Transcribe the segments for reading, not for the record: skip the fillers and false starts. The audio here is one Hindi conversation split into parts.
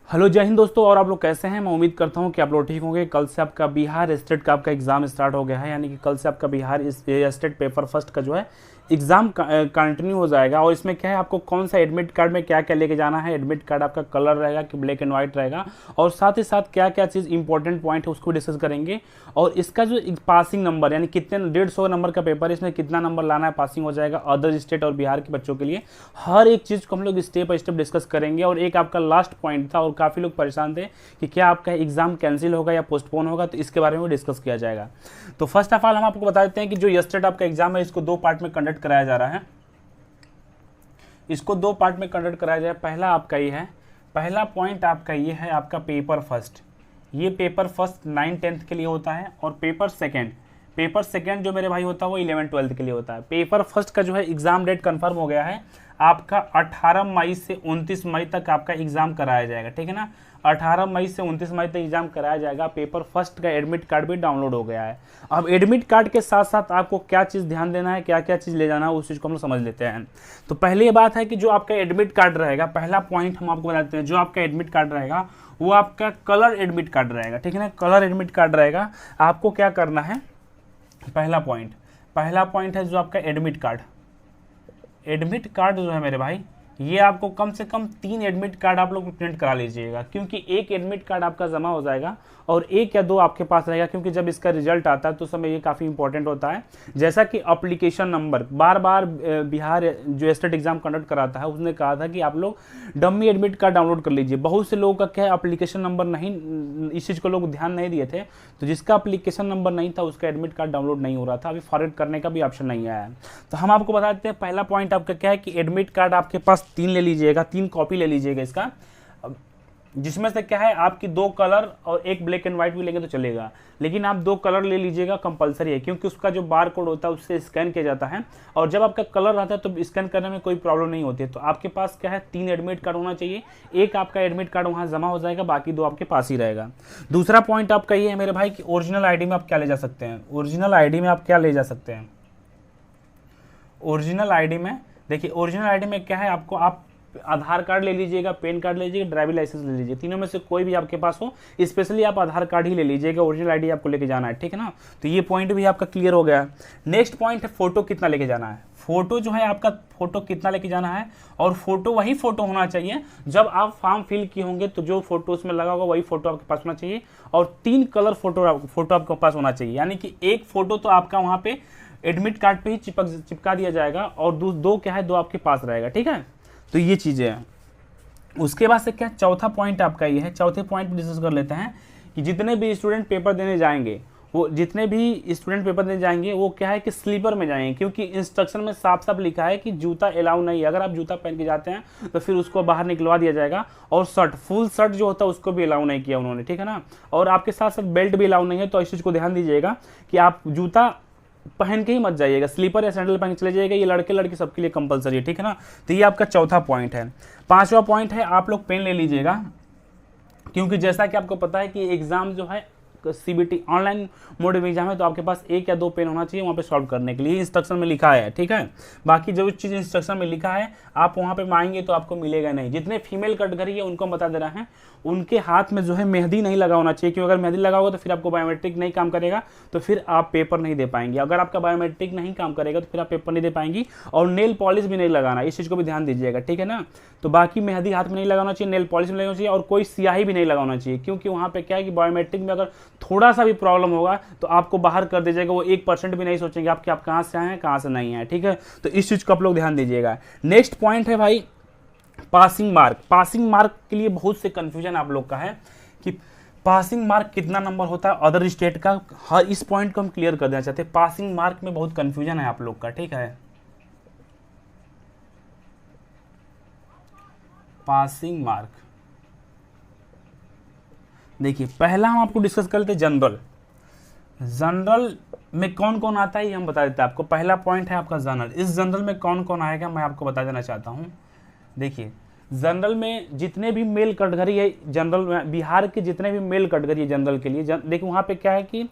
हेलो जय हिंद दोस्तों। और आप लोग कैसे हैं? मैं उम्मीद करता हूं कि आप लोग ठीक होंगे। कल से आपका बिहार स्टेट का आपका एग्ज़ाम स्टार्ट हो गया है, यानी कि कल से आपका बिहार स्टेट पेपर फर्स्ट का जो है एग्ज़ाम कंटिन्यू हो जाएगा। और इसमें क्या है, आपको कौन सा एडमिट कार्ड में क्या क्या लेके जाना है, एडमिट कार्ड आपका कलर रहेगा कि ब्लैक एंड व्हाइट रहेगा, और साथ ही साथ क्या क्या चीज़ इंपॉर्टेंट पॉइंट है उसको डिस्कस करेंगे। और इसका जो पासिंग नंबर यानी कितने 150 नंबर का पेपर है, इसमें कितना नंबर लाना है, पासिंग हो जाएगा अदर स्टेट और बिहार के बच्चों के लिए, हर एक चीज़ को हम लोग स्टेप बाय स्टेप डिस्कस करेंगे। और एक आपका लास्ट पॉइंट था और काफ़ी लोग परेशान थे कि क्या आपका एग्जाम कैंसिल होगा या पोस्टपोन होगा, तो इसके बारे में डिस्कस किया जाएगा। तो फर्स्ट ऑफ ऑल हम आपको बता देते हैं कि जो यस्टरडे आपका एग्जाम है इसको 2 पार्ट में कंडक्ट कराया जा रहा है। इसको 2 पार्ट में कंडक्ट कराया जाए। पहला आपका ये है, पहला पॉइंट आपका ये है आपका पेपर फर्स्ट। ये पेपर फर्स्ट 9-10 के लिए होता है, और पेपर सेकंड जो मेरे भाई होता है वो 11-12 के लिए होता है। पेपर फर्स्ट का जो है एग्जाम डेट कंफर्म हो गया है, आपका 18 मई से 29 मई तक आपका एग्जाम कराया जाएगा, ठीक है ना। 18 मई से 29 मई तक एग्जाम कराया जाएगा। पेपर फर्स्ट का एडमिट कार्ड भी डाउनलोड हो गया है। अब एडमिट कार्ड के साथ साथ आपको क्या चीज़ ध्यान देना है, क्या क्या चीज़ ले जाना है, उस चीज़ को हम लोग समझ लेते हैं। तो पहले ये बात है कि जो आपका एडमिट कार्ड रहेगा, पहला पॉइंट हम आपको बताते हैं, जो आपका एडमिट कार्ड रहेगा वो आपका कलर एडमिट कार्ड रहेगा, ठीक है ना। कलर एडमिट कार्ड रहेगा। आपको क्या करना है, पहला पॉइंट है जो आपका एडमिट कार्ड जो है मेरे भाई, ये आपको कम से कम 3 एडमिट कार्ड आप लोग प्रिंट करा लीजिएगा, क्योंकि एक एडमिट कार्ड आपका जमा हो जाएगा और 1 या 2 आपके पास रहेगा, क्योंकि जब इसका रिजल्ट आता है तो समय ये काफ़ी इंपॉर्टेंट होता है। जैसा कि एप्लीकेशन नंबर बार बार बिहार जो स्टेट एग्जाम कंडक्ट कराता है उसने कहा था कि आप लोग डम्मी एडमिट कार्ड डाउनलोड कर लीजिए। बहुत से लोगों का क्या है, एप्लीकेशन नंबर नहीं, इस चीज़ को लोग ध्यान नहीं दिए थे, तो जिसका एप्लीकेशन नंबर नहीं था उसका एडमिट कार्ड डाउनलोड नहीं हो रहा था। अभी फॉरवर्ड करने का भी ऑप्शन नहीं आया है। तो हम आपको बता देते हैं, पहला पॉइंट आपका क्या है कि एडमिट कार्ड आपके पास 3 ले लीजिएगा, 3 कॉपी ले लीजिएगा इसका, जिसमें से क्या है आपकी 2 कलर और 1 ब्लैक एंड व्हाइट भी लेंगे तो चलेगा, लेकिन आप 2 कलर ले लीजिएगा, कंपलसरी है, क्योंकि उसका जो बार कोड होता है उससे स्कैन किया जाता है, और जब आपका कलर रहता है तो स्कैन करने में कोई प्रॉब्लम नहीं होती है। तो आपके पास क्या है, 3 एडमिट कार्ड होना चाहिए। एक आपका एडमिट कार्ड वहाँ जमा हो जाएगा, बाकी 2 आपके पास ही रहेगा। दूसरा पॉइंट आपका ये है मेरे भाई कि ओरिजिनल आई डी में आप क्या ले जा सकते हैं। ओरिजिनल आई डी में आप क्या ले जा सकते हैं, ओरिजिनल आई डी में देखिए, ओरिजिनल आई डी में क्या है, आपको आप आधार कार्ड ले लीजिएगा, पैन कार्ड ले लीजिएगा, ड्राइविंग लाइसेंस ले लीजिए, तीनों में से कोई भी आपके पास हो। स्पेशली आप आधार कार्ड ही ले लीजिएगा, ओरिजिनल आईडी आपको लेके जाना है, ठीक है ना। तो ये पॉइंट भी आपका क्लियर हो गया। नेक्स्ट पॉइंट है फोटो कितना लेके जाना है। फोटो जो है आपका, फोटो कितना लेके जाना है, और फोटो वही फोटो होना चाहिए जब आप फॉर्म फिल किए होंगे, तो जो फोटो उसमें लगा होगा वही फोटो आपके पास होना चाहिए, और 3 कलर फोटो आपके पास होना चाहिए। यानी कि एक फोटो तो आपका वहाँ पे एडमिट कार्ड पे ही चिपका दिया जाएगा, और 2 क्या है, 2 आपके पास रहेगा, ठीक है। तो ये चीज़ें हैं। उसके बाद से क्या, चौथा पॉइंट आपका ये है। चौथे पॉइंट डिस्कस कर लेते हैं कि जितने भी स्टूडेंट पेपर देने जाएंगे वो क्या है कि स्लीपर में जाएंगे, क्योंकि इंस्ट्रक्शन में साफ साफ लिखा है कि जूता अलाउ नहीं है। अगर आप जूता पहन के जाते हैं तो फिर उसको बाहर निकलवा दिया जाएगा, और शर्ट, फुल शर्ट जो होता है उसको भी अलाउ नहीं किया उन्होंने, ठीक है ना। और आपके साथ साथ बेल्ट भी अलाउ नहीं है। तो इस चीज़ को ध्यान दीजिएगा कि आप जूता पहन के ही मत जाइएगा, स्लीपर या सैंडल पहन के चले जाइएगा। ये लड़के लड़की सबके लिए कंपलसरी है, ठीक है ना। तो ये आपका चौथा पॉइंट है। 5वां पॉइंट है, आप लोग पेन ले लीजिएगा, क्योंकि जैसा कि आपको पता है कि एग्जाम जो है सीबीटी ऑनलाइन मोड में एग्जाम है, तो आपके पास 1 या 2 पेन होना चाहिए वहाँ पे सॉल्व करने के लिए। इंस्ट्रक्शन में लिखा है, ठीक है। बाकी जो चीज़ इंस्ट्रक्शन में लिखा है आप वहाँ पे आएंगे तो आपको मिलेगा नहीं। जितने फीमेल कैटेगरी है उनको हम बता दे रहे हैं, उनके हाथ में जो है मेहंदी नहीं लगा होना चाहिए, क्योंकि अगर मेहंदी लगा होगा तो फिर आपको बायोमेट्रिक नहीं काम करेगा, तो फिर आप पेपर नहीं दे पाएंगे। अगर आपका बायोमेट्रिक नहीं काम करेगा तो फिर आप पेपर नहीं दे पाएंगी। और नेल पॉलिश भी नहीं लगाना, इस चीज़ को भी ध्यान दीजिएगा, ठीक है ना। तो बाकी मेहंदी हाथ में नहीं लगाना चाहिए, नेल पॉलिश में लगाना चाहिए, और कोई स्याही भी नहीं लगाना चाहिए, क्योंकि वहाँ पे क्या है कि बायोमेट्रिक में अगर थोड़ा सा भी प्रॉब्लम होगा तो आपको बाहर कर दीजिएगा। वो 1% भी नहीं सोचेंगे आप कहाँ से आए हैं कहाँ से नहीं आए, ठीक है। तो इस चीज़ को आप लोग ध्यान दीजिएगा। नेक्स्ट पॉइंट है भाई पासिंग मार्क। पासिंग मार्क के लिए बहुत से कंफ्यूजन आप लोग का है कि पासिंग मार्क कितना नंबर होता है अदर स्टेट का। हर इस पॉइंट को हम क्लियर कर देना चाहते हैं। पासिंग मार्क में बहुत कंफ्यूजन है आप लोग का, ठीक है। पासिंग मार्क देखिए, पहला हम आपको डिस्कस कर लेते हैं जनरल में कौन कौन आता है ये हम बता देते हैं आपको। पहला पॉइंट है आपका जनरल। इस जनरल में कौन कौन आएगा मैं आपको बता देना चाहता हूँ। देखिए, जनरल में जितने भी मेल कैटेगरी है, जनरल में बिहार के जितने भी मेल कैटेगरी है जनरल के लिए, देखिए वहाँ पे क्या है कि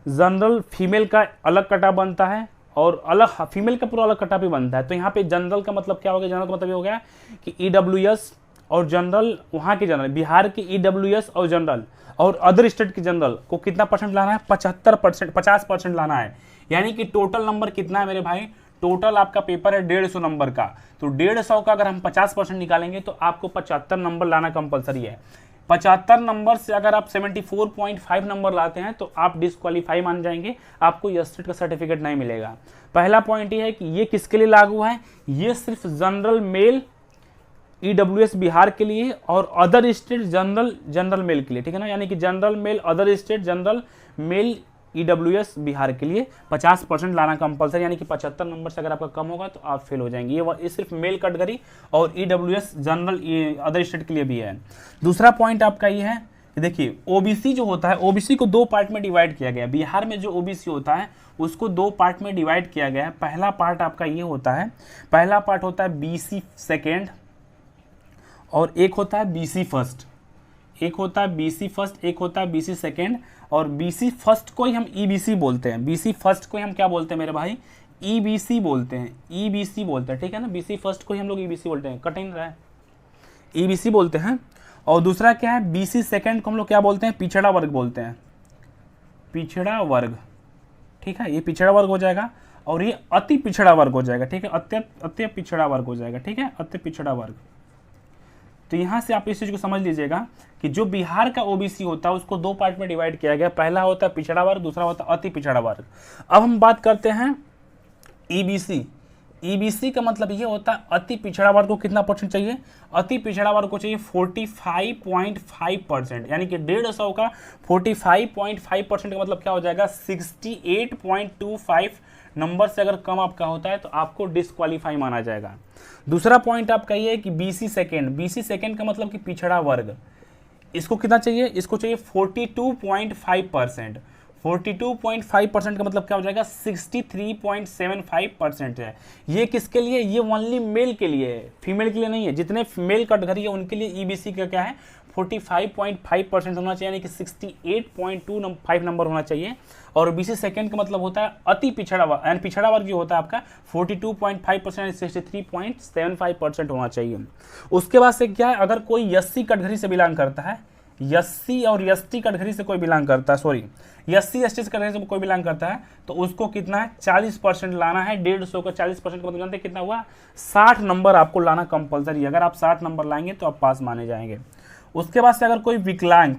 जनरल फीमेल का अलग कटा बनता है, और अलग फीमेल का पूरा अलग कटा भी बनता है। तो यहाँ पे जनरल का मतलब क्या हो गया, जनरल का मतलब ये हो गया कि EWS और जनरल वहाँ के जनरल, बिहार के ईडब्ल्यूएस और जनरल और अदर स्टेट के जनरल को कितना परसेंट लाना है? 75%, 50% लाना है। यानी कि टोटल नंबर कितना है मेरे भाई? टोटल आपका पेपर है 150 नंबर का, तो 150 का अगर हम 50% निकालेंगे तो आपको 75 नंबर लाना कंपलसरी है। 75 नंबर से अगर आप 74.5 नंबर लाते हैं तो आप डिस्क्वालीफाई मान जाएंगे, आपको एसटेट का सर्टिफिकेट नहीं मिलेगा। पहला पॉइंट ये है कि ये किसके लिए लागू है? ये सिर्फ जनरल मेल ईडब्ल्यूएस बिहार के लिए और अदर स्टेट जनरल मेल के लिए, ठीक है ना। यानी कि general mail other state general mail EWS Bihar के लिए 50% लाना कंपलसरी, यानी कि 75 नंबर से अगर आपका कम होगा तो आप फेल हो जाएंगे। ये सिर्फ मेल कैटेगरी और ईडब्ल्यूएस जनरल अदर स्टेट के लिए भी है। दूसरा पॉइंट आपका ये है कि देखिए ओबीसी जो होता है, ओबीसी को 2 पार्ट में डिवाइड किया गया है। बिहार में जो ओबीसी होता है उसको 2 पार्ट में डिवाइड किया गया है। पहला पार्ट आपका ये होता है, पहला पार्ट होता है बीसी सेकेंड और एक होता है बीसी फर्स्ट। एक होता है बीसी फर्स्ट, एक होता है बीसी सेकेंड। और बीसी फर्स्ट को ही हम ईबीसी बोलते हैं। बीसी फर्स्ट को ही हम क्या बोलते हैं मेरे भाई? ईबीसी बोलते हैं, ईबीसी बोलते हैं, ठीक है ना। बीसी फर्स्ट को ही हम लोग ईबीसी बोलते हैं, कट नहीं रहा है, ईबीसी बोलते हैं। और दूसरा क्या है? बीसी सेकेंड को हम लोग क्या बोलते हैं? पिछड़ा वर्ग बोलते हैं, पिछड़ा वर्ग, ठीक है। ये पिछड़ा वर्ग हो जाएगा और ये अति पिछड़ा वर्ग हो जाएगा, ठीक है। अति पिछड़ा वर्ग हो जाएगा, ठीक है, अति पिछड़ा वर्ग। तो यहां से आप इस चीज को समझ लीजिएगा कि जो बिहार का ओबीसी होता है उसको 2 पार्ट में डिवाइड किया गया। पहला होता है पिछड़ा वर्ग, दूसरा होता है अति पिछड़ा वर्ग। अब हम बात करते हैं ईबीसी। ईबीसी का मतलब ये होता है अति पिछड़ा वर्ग को कितना परसेंट चाहिए? अति पिछड़ा वर्ग को चाहिए 45.5%, यानी कि 150 का 45.5% का मतलब क्या हो जाएगा? 68.25 नंबर से अगर कम आपका होता है तो आपको डिस्क्वालीफाई माना जाएगा। दूसरा पॉइंट आपका ये है कि बीसी सेकेंड। बीसी सेकेंड का मतलब कि पिछड़ा वर्ग, इसको कितना चाहिए? इसको चाहिए 42.5%। 42.5% का मतलब क्या हो जाएगा? 63.75% है। ये किसके लिए? ये ओनली मेल के लिए है, फीमेल के लिए नहीं है। जितने मेल कैटेगरी है उनके लिए ईबीसी का क्या है? 45.5% होना चाहिए, यानी कि 68.25 नंबर होना चाहिए। और बीसी सेकेंड का मतलब होता है अति पिछड़ा वर्ग, यानी पिछड़ा वर्ग जो होता है आपका 42.5% 63.75% होना चाहिए। उसके बाद से क्या है? अगर कोई एससी कैटेगरी से बिलोंग करता है, एससी और एसटी कैटेगरी से कोई बिलोंग करता है, सॉरी एससी एसटी कैटेगरी से कोई बिलोंग करता है तो उसको कितना है? 40% लाना है। 150 का 40% का मतलब जानते हैं कितना हुआ? 60 नंबर आपको लाना कंपलसरी है। अगर आप 60 नंबर लाएंगे तो आप पास माने जाएंगे। उसके बाद से अगर कोई विकलांग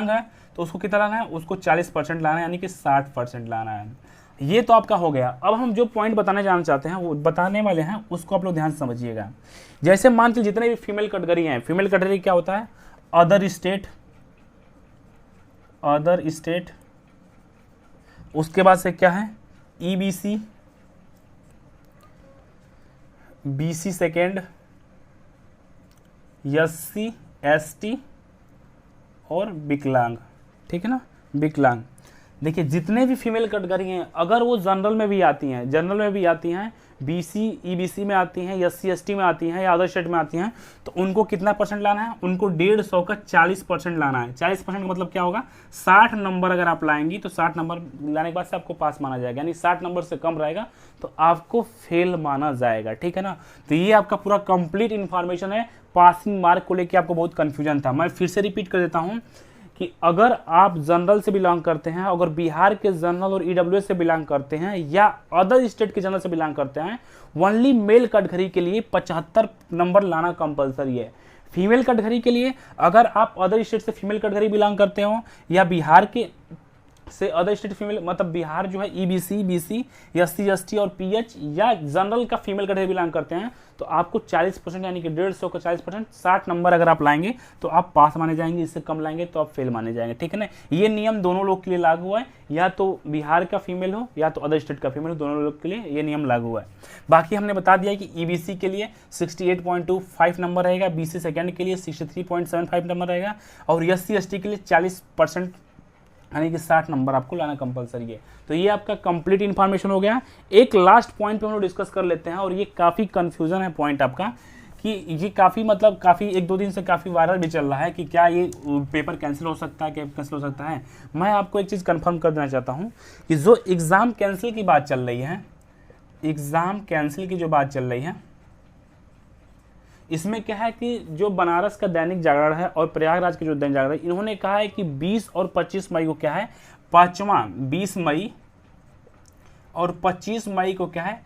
है तो उसको कितना लाना है? उसको 40% लाना है, यानी कि 60% लाना है। ये तो आपका हो गया। अब हम जो पॉइंट बताने जाना चाहते हैं वो बताने वाले हैं, उसको आप लोग ध्यान से समझिएगा। जैसे मान लीजिए जितने भी फीमेल कैटेगरी हैं, फीमेल कैटेगरी क्या होता है? अदर स्टेट, उसके बाद से क्या है? EBC, BC second, SC ST और विकलांग, ठीक है ना, विकलांग। देखिए जितने भी फीमेल कैटेगरी हैं अगर वो जनरल में भी आती हैं, बीसी ईबीसी में आती हैं, एससी एसटी में आती हैं या अदर स्टेट में आती हैं, तो उनको कितना परसेंट लाना है? उनको 150 का 40% लाना है। 40% का मतलब क्या होगा? 60 नंबर अगर आप लाएंगी तो 60 नंबर लाने के बाद से आपको पास माना जाएगा, यानी 60 नंबर से कम रहेगा तो आपको फेल माना जाएगा, ठीक है ना। तो ये आपका पूरा कंप्लीट इन्फॉर्मेशन है। पासिंग मार्क को लेकर आपको बहुत कन्फ्यूजन था, मैं फिर से रिपीट कर देता हूँ कि अगर आप जनरल से बिलोंग करते हैं, अगर बिहार के जनरल और ईडब्ल्यूएस से बिलोंग करते हैं या अदर स्टेट के जनरल से बिलोंग करते हैं, ओनली मेल कैटेगरी के लिए 75 नंबर लाना कंपलसरी है। फीमेल कैटेगरी के लिए अगर आप अदर स्टेट से फीमेल कैटेगरी बिलोंग करते हो या बिहार के से अदर स्टेट फीमेल, मतलब बिहार जो है ईबीसी, बीसी, एससी एसटी और पीएच या जनरल का फीमेल कैटेगरी बिलोंग करते हैं, तो आपको 40% यानी कि 150 का 40%, 60 नंबर अगर आप लाएंगे तो आप पास माने जाएंगे। इससे कम लाएंगे तो आप फेल माने जाएंगे, ठीक है ना। ये नियम दोनों लोग के लिए लागू है, या तो बिहार का फीमेल हो या तो अदर स्टेट का फीमेल हो, दोनों लोग के लिए ये नियम लागू है। बाकी हमने बता दिया कि ईबीसी के लिए 68.25 नंबर रहेगा, बीसी सेकेंड के लिए 63.75 नंबर रहेगा और एससी एसटी के लिए 40% यानी कि 60 नंबर आपको लाना कंपलसरी है। तो ये आपका कंप्लीट इन्फॉर्मेशन हो गया। एक लास्ट पॉइंट पे हम लोग डिस्कस कर लेते हैं, और ये काफ़ी कंफ्यूजन है पॉइंट आपका कि ये काफ़ी मतलब काफ़ी 1-2 दिन से काफ़ी वायरल भी चल रहा है कि क्या ये पेपर कैंसिल हो सकता है, क्या कैंसिल हो सकता है। मैं आपको एक चीज़ कंफर्म कर देना चाहता हूँ कि जो एग्ज़ाम कैंसिल की बात चल रही है, एग्ज़ाम कैंसिल की जो बात चल रही है, इसमें क्या है कि जो बनारस का दैनिक जागरण है और प्रयागराज के जो दैनिक जागरण है, इन्होंने कहा है कि 20 और 25 मई को क्या है, पांचवा, 20 मई और 25 मई को क्या है,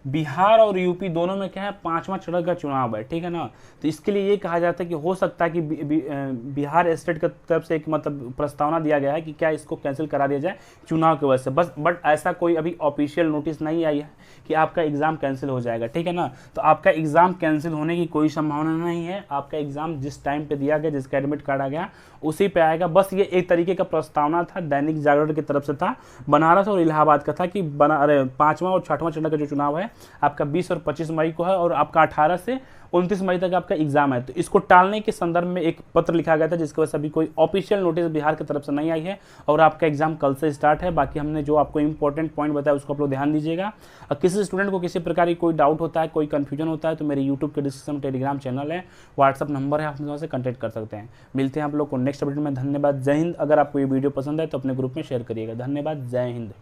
बिहार और यूपी दोनों में क्या है, पांचवा चरण का चुनाव है, ठीक है ना। तो इसके लिए ये कहा जाता है कि हो सकता है कि बिहार स्टेट की तरफ से एक मतलब प्रस्तावना दिया गया है कि क्या इसको कैंसिल करा दिया जाए चुनाव की वजह से, बस। बट ऐसा कोई अभी ऑफिशियल नोटिस नहीं आई है कि आपका एग्ज़ाम कैंसिल हो जाएगा, ठीक है ना। तो आपका एग्ज़ाम कैंसिल होने की कोई संभावना नहीं है। आपका एग्ज़ाम जिस टाइम पे दिया गया, जिसका एडमिट कार्ड आ गया उसी पे आएगा। बस ये एक तरीके का प्रस्तावना था, दैनिक जागरण की तरफ से था, बनारस और इलाहाबाद का था कि पाँचवां और छठवां चरण का जो चुनाव है आपका 20 और 25 मई को है और आपका 18 से 29 मई तक आपका एग्जाम है। तो इसको टालने के संदर्भ में एक पत्र लिखा गया था, जिसकी वजह से अभी कोई ऑफिशियल नोटिस बिहार की तरफ से नहीं आई है और आपका एग्जाम कल से स्टार्ट है। बाकी हमने जो आपको इंपॉर्टेंट पॉइंट बताया उसको आप लोग ध्यान दीजिएगा। और किसी स्टूडेंट को किसी प्रकार की कोई डाउट होता है, कोई कंफ्यूजन होता है, तो मेरे यूट्यूब के डिस्क्रिप्शन में टेलीग्राम चैनल है, व्हाट्सअप नंबर है, आप वहाँ से कॉन्टैक्ट कर सकते हैं। मिलते हैं आप लोग को नेक्स्ट अपडेट में। धन्यवाद, जय हिंद। अगर आपको ये वीडियो पसंद है तो अपने ग्रुप में शेयर करिएगा। धन्यवाद, जय हिंद।